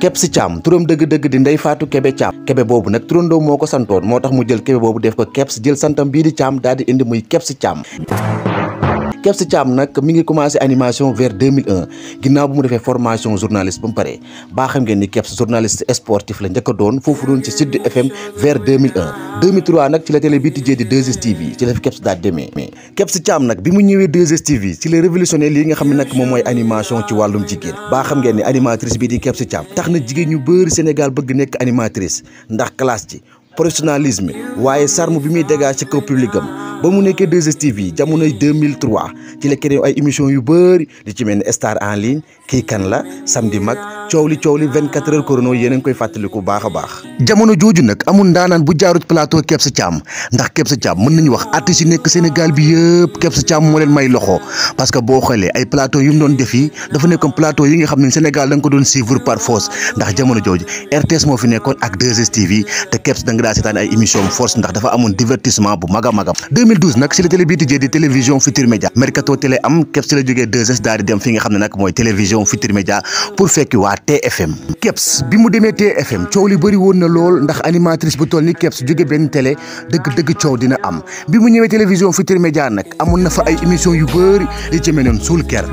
Kebs Thiam turam dëgg-dëgg di Ndeye Fatou Kébé Thiam Kébé boobu nag turandoo moo ko santoon moo tax mu jël Kébé boobu def ko Kebs jël santam bii di Thiam daal di indi muy Kebs Thiam. Kebs Thiam nag mi ngi commencé animation vers 2001 ginnaaw bu mu defee formation journaliste ba mu pare baa xam ngeen ni Kebs journaliste sportif la njëkk a doon foofu doon ci Sud FM vers 2001 2003 nag ci la télé bi tijjee di 2STV ci la fi Kebs daal demee. Kebs Thiam nag bi mu ñëwee 2STV ci la révolutionné lii nga xam ne nag moom mooy animation ci wàllum jigéen baa xam ngeen ni animatrice bi di Kebs Thiam tax na jigéen ñu bëri Sénégal bëgg nekk animatrice ndax classe ci professionnalisme waaye charme bi muy dégage ci kaw public am ba mu nekkee 2STV jamonoy 2003 ci la créé ay émissions yu bëri li ci mel ni Star en ligne kii kan la samedi mag coow li 24 heures chrono yéen a ngi koy fàttaliku baax a baax. jamono jooju nag amul ndaanaan bu jaarut plateau Kebs Thiam ndax Kebs Thiam mën nañu wax artistes yi nekk Sénégal bi yëpp Kebs Thiam moo leen may loxo parce que boo xoolee ay plateau yu mu doon def yi dafa nekkoon plateau yi nga xam ne Sénégal da nga ko doon suivre par force ndax jamono jooju RTS moo fi nekkoon ak 2STV te Kebs da nga daa seetaan ay émission force ndax dafa amoon divertissement bu mag a mag 2012 nag si la télé bii tijjee di télévision Futurs Médias Mercato télé am Kebs si la jógee 2S daal di dem fi nga xam ne nag mooy télévision Futurs Médias pour fekki waa TFM. Kebs bi mu demee TFM coow li bëri woon na lool ndax animatrice bu toll ni Kebs jóge benn télé dëgg coow dina am bi mu ñëwee télévision Futurs Médias nag amoon na fa ay émission yu bëri li ci mel ne Soul Ker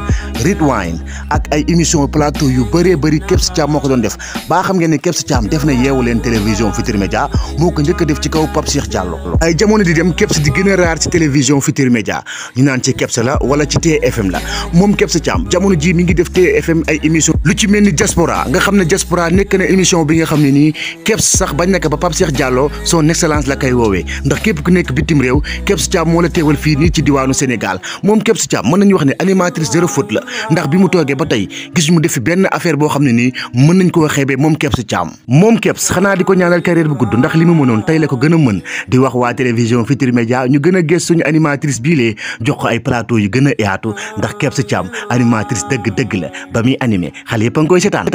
Ritwine ak ay émission plateau yu bëri Kebs Thiam moo ko doon def baa xam ngeen ne Kebs Thiam def na yeewu leen télévision Futurs Médias moo ko njëkk a def ci kaw Pape Cheikh Diallo. ay jamono di dem Kebs di gën a raar ci télévision Futurs Médias ñu naan ci Kebs la wala ci TFM la moom Kebs Thiam jamono ji mi ngi def TFM ay émission lu ci mel ni Diaspora nga xam ne Diaspora nekk na émission bi nga xam ne nii Kebs sax bañ nekk ba Pape Cheikh Diallo son excellence la koy woowee ndax képp ku nekk bitim réew Kebs Thiam moo la teewal fii nii ci diwaanu Sénégal moom Kebs Thiam mën nañu wax ne animatrice zéro faute la ndax bi mu toogee ba tey gis mu def fi benn affaire boo xam ne nii mën nañ koo xeebee moom Kebs Thiam moom Kebs xanaa di ko ñaanal carrière bu gudd ndax li mu mënoon tey la ko gën a mën di wax waa télévision Futurs Médias ñu gën a gës suñu animatrice bii lee jox ko ay plateau yu gën a yaatu ndax Kebs Thiam animatrice dëgg la ba muy animé xale yëpp a ngi koy seetaan